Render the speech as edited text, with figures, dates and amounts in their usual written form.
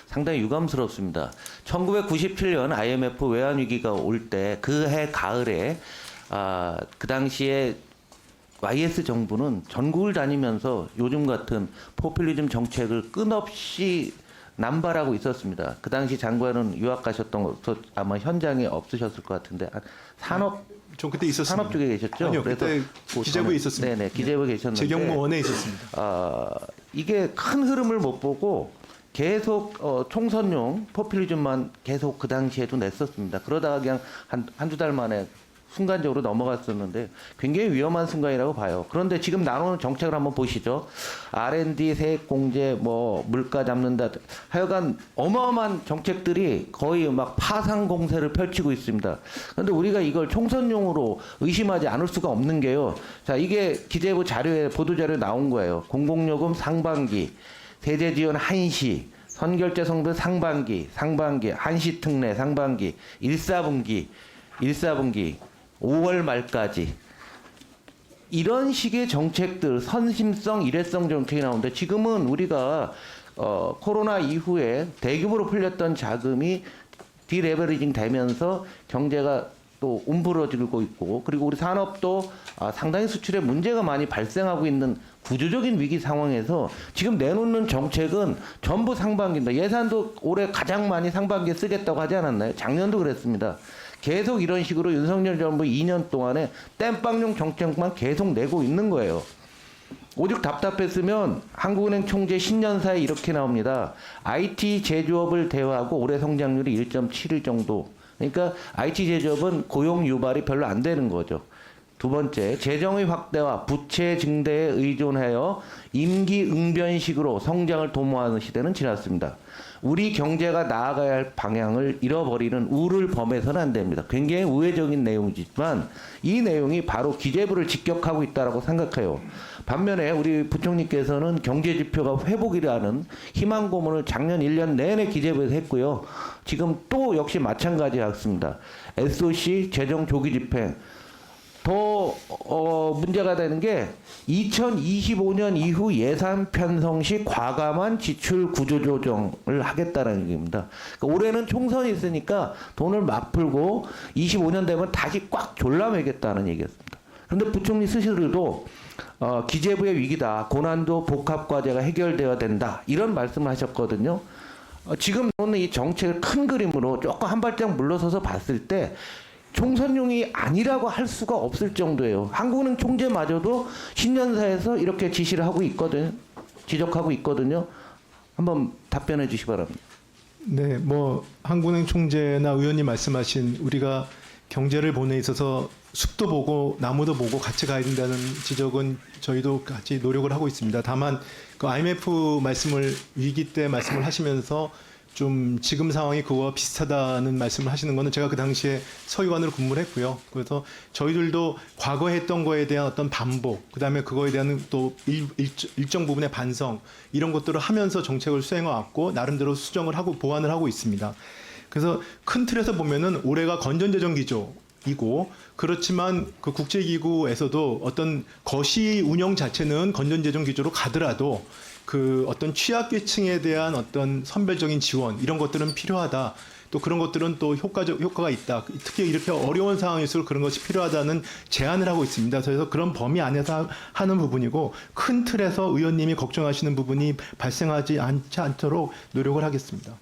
상당히 유감스럽습니다. 1997년 IMF 외환위기가 올 때 그 해 가을에 그 당시에 YS 정부는 전국을 다니면서 요즘 같은 포퓰리즘 정책을 끊없이 남발하고 있었습니다. 그 당시 장관은 유학 가셨던 것 아마 현장에 없으셨을 것 같은데 산업 전 그때 있었습니다. 산업 쪽에 계셨죠? 아니요, 그때 기재부에 있었습니다. 네네, 기재부에 계셨는데 재경무원에 있었습니다. 이게 큰 흐름을 못 보고 계속 총선용 포퓰리즘만 계속 그 당시에도 냈었습니다. 그러다가 그냥 한두 달 만에 순간적으로 넘어갔었는데 굉장히 위험한 순간이라고 봐요. 그런데 지금 나오는 정책을 한번 보시죠. R&D, 세액공제, 뭐 물가 잡는다. 하여간 어마어마한 정책들이 거의 막 파상 공세를 펼치고 있습니다. 그런데 우리가 이걸 총선용으로 의심하지 않을 수가 없는 게요. 자, 이게 기재부 자료에 보도자료에 나온 거예요. 공공요금 상반기, 세제 지원 한시, 선결제 성분 상반기, 한시 특례 상반기, 1사분기 5월 말까지 이런 식의 정책들, 선심성, 일회성 정책이 나오는데 지금은 우리가 코로나 이후에 대규모로 풀렸던 자금이 디레버리징 되면서 경제가 또 움츠러들고 있고 그리고 우리 산업도 상당히 수출에 문제가 많이 발생하고 있는 구조적인 위기 상황에서 지금 내놓는 정책은 전부 상반기입니다. 예산도 올해 가장 많이 상반기에 쓰겠다고 하지 않았나요? 작년도 그랬습니다. 계속 이런 식으로 윤석열 정부 2년 동안에 땜빵용 정책만 계속 내고 있는 거예요. 오죽 답답했으면 한국은행 총재 신년사에 이렇게 나옵니다. IT 제조업을 대우하고 올해 성장률이 1.71 정도. 그러니까 IT 제조업은 고용 유발이 별로 안 되는 거죠. 두 번째, 재정의 확대와 부채 증대에 의존하여 임기응변식으로 성장을 도모하는 시대는 지났습니다. 우리 경제가 나아가야 할 방향을 잃어버리는 우를 범해서는 안 됩니다. 굉장히 우회적인 내용이지만 이 내용이 바로 기재부를 직격하고 있다고 생각해요. 반면에 우리 부총리께서는 경제지표가 회복이라는 희망 고문을 작년 1년 내내 기재부에서 했고요. 지금 또 역시 마찬가지였습니다. SOC 재정 조기 집행. 더 문제가 되는 게 2025년 이후 예산 편성 시 과감한 지출 구조 조정을 하겠다는 얘기입니다. 그러니까 올해는 총선이 있으니까 돈을 막 풀고 25년 되면 다시 꽉 졸라매겠다는 얘기였습니다. 그런데 부총리 스스로도 기재부의 위기다. 고난도 복합 과제가 해결되어야 된다. 이런 말씀을 하셨거든요. 지금 나오는 이 정책을 큰 그림으로 조금 한 발짝 물러서서 봤을 때 총선용이 아니라고 할 수가 없을 정도예요. 한국은행 총재마저도 신년사에서 이렇게 지시를 하고 있거든요. 지적하고 있거든요. 한번 답변해 주시기 바랍니다. 네, 뭐 한국은행 총재나 의원님 말씀하신 우리가 경제를 보내 있어서 숲도 보고 나무도 보고 같이 가야 된다는 지적은 저희도 같이 노력을 하고 있습니다. 다만 그 IMF 말씀을 위기 때 말씀을 하시면서 좀 지금 상황이 그거와 비슷하다는 말씀을 하시는 거는 제가 그 당시에 서기관으로 근무를 했고요. 그래서 저희들도 과거에 했던 거에 대한 어떤 반복, 그다음에 그거에 대한 또 일정 부분의 반성 이런 것들을 하면서 정책을 수행해 왔고 나름대로 수정을 하고 보완을 하고 있습니다. 그래서 큰 틀에서 보면은 올해가 건전재정 기조이고 그렇지만 그 국제기구에서도 어떤 거시 운영 자체는 건전재정 기조로 가더라도 그 어떤 취약계층에 대한 어떤 선별적인 지원 이런 것들은 필요하다. 또 그런 것들은 또 효과가 있다. 특히 이렇게 어려운 상황일수록 그런 것이 필요하다는 제안을 하고 있습니다. 그래서 그런 범위 안에서 하는 부분이고 큰 틀에서 의원님이 걱정하시는 부분이 발생하지 않도록 노력을 하겠습니다.